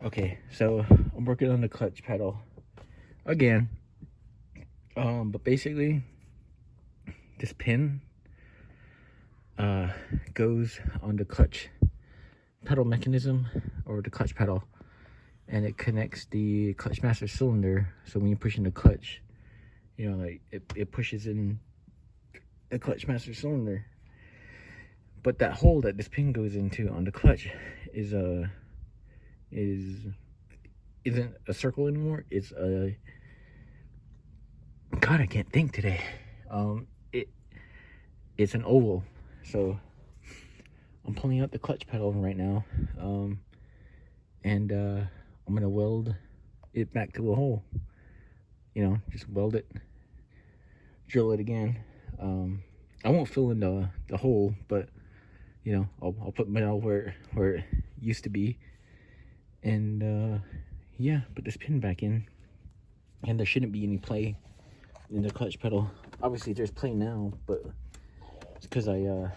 Okay, so I'm working on the clutch pedal again. But basically this pin goes on the clutch pedal mechanism, or the clutch pedal, and it connects the clutch master cylinder. So when you're pushing the clutch, you know, like it pushes in the clutch master cylinder. But that hole that this pin goes into on the clutch isn't a circle anymore. It's a, God, I can't think today. It's an oval. So I'm pulling out the clutch pedal right now, and I'm gonna weld it back to a hole. You know, just weld it, drill it again. I won't fill in the hole, but you know, I'll put metal where it used to be, and yeah, put this pin back in. And there shouldn't be any play in the clutch pedal. Obviously there's play now, but it's because I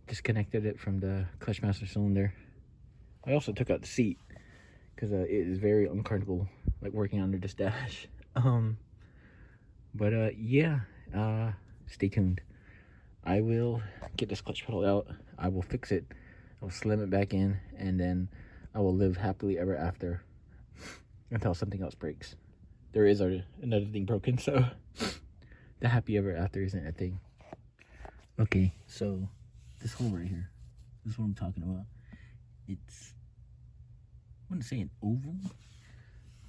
disconnected it from the clutch master cylinder. I also took out the seat because it is very uncomfortable, like working under this dash. Yeah, stay tuned. I will get this clutch pedal out. I will fix it. I'll slim it back in, and then I will live happily ever after until something else breaks. There is another thing broken, so the happy ever after isn't a thing. Okay, so this hole right here, this is what I'm talking about. It's, I wouldn't say an oval,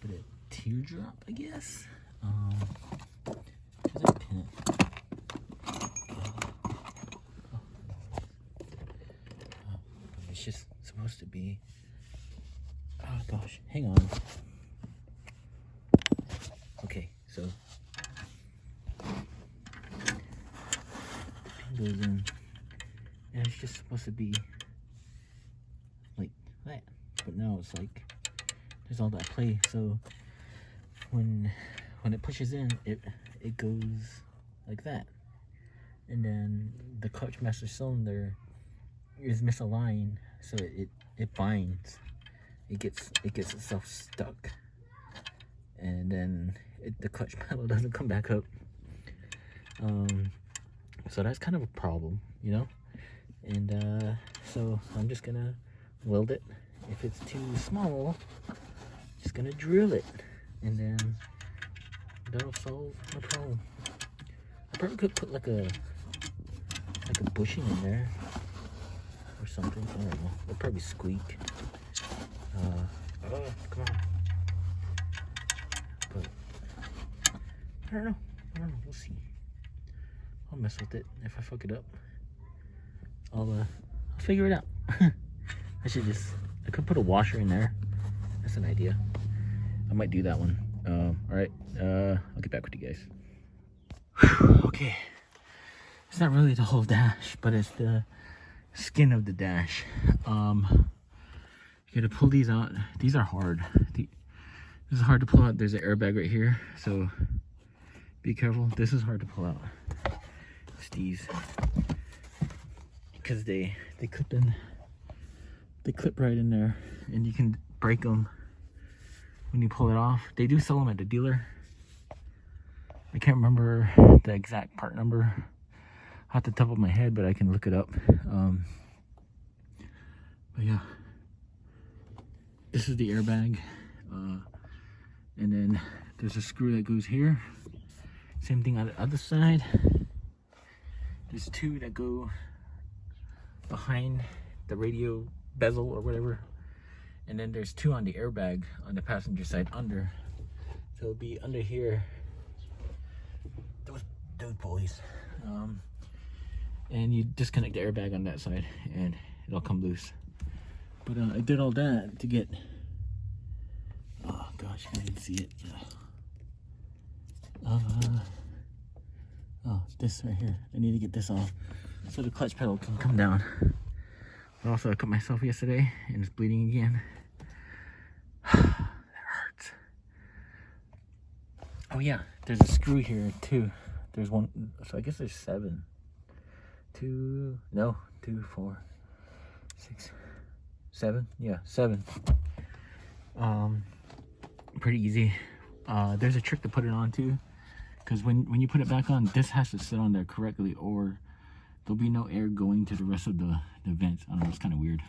but a teardrop, I guess. Where's that pin at? It's just supposed to be, oh gosh, hang on. Okay, so the pin goes in, and it's just supposed to be like that, but now it's like there's all that play. So when it pushes in, it goes like that, and then the clutch master cylinder is misaligned, so it binds. It gets itself stuck, and then the clutch pedal doesn't come back up. So that's kind of a problem, you know. And so I'm just gonna weld it. If it's too small, just gonna drill it, and then that'll solve the problem. I probably could put like a bushing in there or something. I don't know. It'll probably squeak. Oh, come on. But I don't know. We'll see. I'll mess with it. If I fuck it up, I'll figure it out. I could put a washer in there. That's an idea. I might do that one. All right. I'll get back with you guys. Okay. It's not really the whole dash, but it's the skin of the dash. You gotta pull these out. These are hard. This is hard to pull out. There's an airbag right here, so be careful. This is hard to pull out. It's these, because they clip in. They clip right in there, and you can break them when you pull it off. They do sell them at the dealer. I can't remember the exact part number off the top of my head, but I can look it up. But yeah, this is the airbag, and then there's a screw that goes here. Same thing on the other side. There's two that go behind the radio bezel or whatever, and then there's two on the airbag on the passenger side under. So it'll be under here, those pulleys, and you disconnect the airbag on that side and it'll come loose. But I did all that to get, oh gosh, I didn't see it. Oh, this right here, I need to get this off so the clutch pedal can come down. But also I cut myself yesterday and it's bleeding again. That hurts. Oh yeah, there's a screw here too. There's one, so I guess there's 7. 2, 4, 6, 7, yeah, 7. Pretty easy. There's a trick to put it on too, because when you put it back on, this has to sit on there correctly, or there'll be no air going to the rest of the vents. I don't know, it's kind of weird.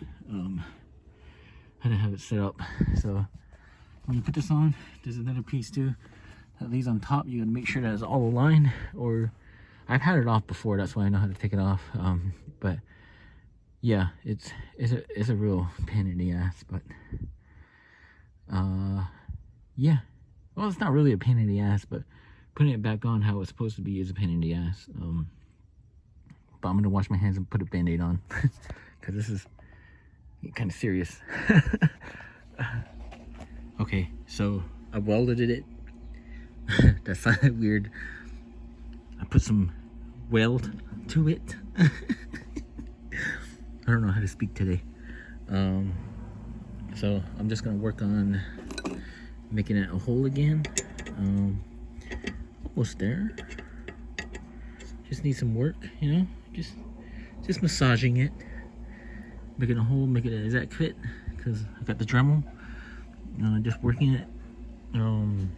How to have it set up. So when you put this on, there's another piece too that lays on top. You gotta make sure that it's all aligned, or I've had it off before, that's why I know how to take it off. But yeah, it's a real pain in the ass, but yeah, well, it's not really a pain in the ass, but putting it back on how it's supposed to be is a pain in the ass. But I'm gonna wash my hands and put a band-aid on because this is kind of serious. Okay, so I welded it. That sounded weird. I put some weld to it. I don't know how to speak today. So I'm just gonna work on making it a hole again. Almost there. Just need some work, you know, just massaging it, making a hole, making it an exact fit, because I got the Dremel. Just working it, and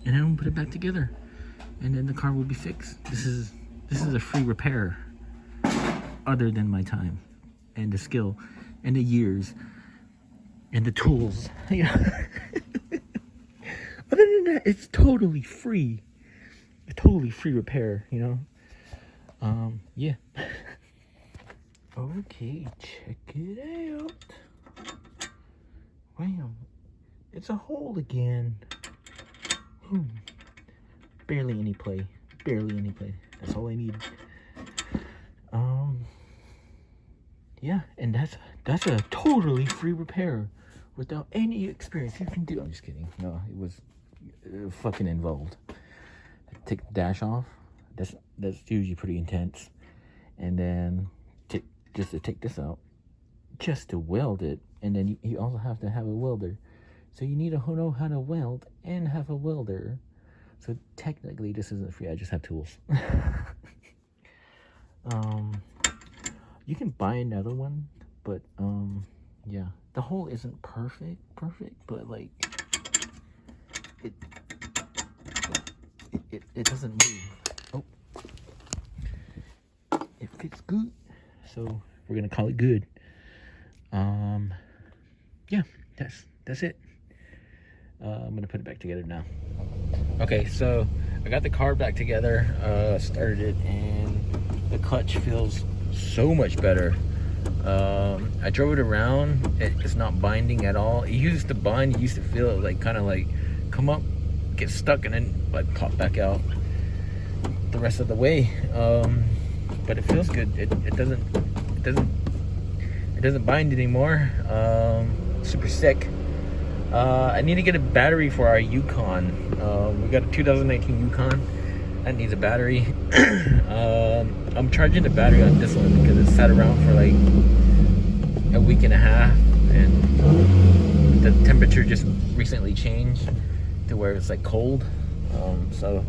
then I'm gonna put it back together, and then the car will be fixed. This is a free repair, other than my time and the skill and the years and the tools. Yeah. Other than that, it's totally free. A totally free repair, you know. Yeah. Okay, check it out. Wow, it's a hole again. Barely any play. Barely any play. That's all I need. Yeah, and that's a totally free repair without any experience you can do. I'm just kidding. No, it was fucking involved. Take the dash off. That's usually pretty intense. And then just to take this out, just to weld it, and then you also have to have a welder. So you need to know how to weld and have a welder. So technically this isn't free. I just have tools. You can buy another one, but yeah, the hole isn't perfect, but like it doesn't move. Oh, it fits good, so we're gonna call it good. Yeah, that's it. I'm gonna put it back together now. Okay, so I got the car back together, started it, and the clutch feels so much better. I drove it around. It's not binding at all. It used to bind. You used to feel it like kind of like come up, get stuck, and then like pop back out the rest of the way. But it feels good. It doesn't bind anymore. Super sick. I need to get a battery for our Yukon. We got a 2019 Yukon that needs a battery. I'm charging the battery on this one because it sat around for like a week and a half, and the temperature just recently changed to where it's like cold. So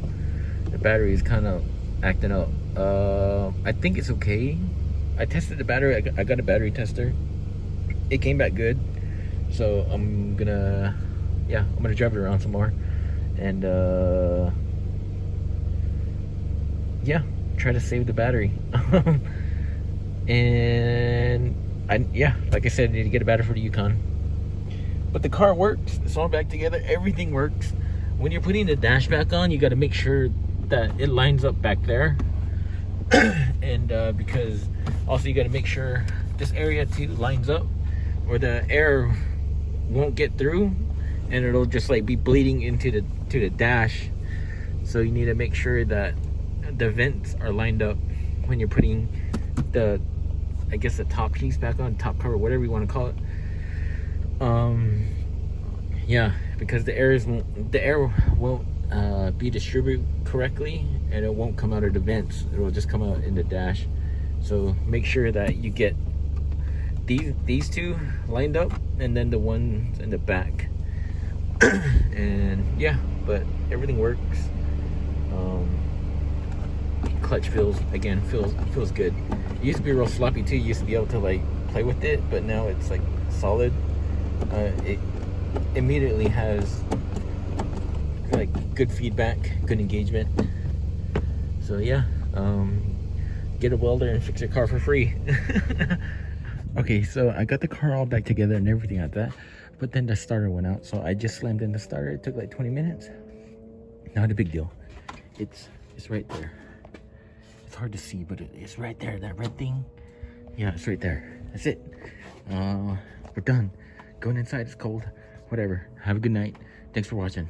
the battery is kind of acting up. I think it's okay. I tested the battery. I got a battery tester. It came back good. So I'm gonna drive it around some more, and yeah, try to save the battery. And like I said, I need to get a battery for the Yukon. But the car works. It's all back together. Everything works. When you're putting the dash back on, you got to make sure that it lines up back there. And because also you got to make sure this area too lines up, or the air won't get through, and it'll just like be bleeding into the dash. So you need to make sure that the vents are lined up when you're putting the, I guess, the top piece back on, top cover, whatever you want to call it. Yeah, because the air won't be distributed correctly, and it won't come out of the vents. It will just come out in the dash. So make sure that you get these two lined up, and then the ones in the back. And yeah, but everything works. Clutch feels good. It used to be real sloppy too. You used to be able to like play with it, but now it's like solid. It immediately has like good feedback, good engagement. So yeah, get a welder and fix your car for free. Okay, so I got the car all back together and everything like that, but then the starter went out, so I just slammed in the starter. It took like 20 minutes. Not a big deal. It's right there. It's hard to see, but it's right there. That red thing. Yeah, it's right there. That's it. We're done. Going inside. It's cold. Whatever. Have a good night. Thanks for watching.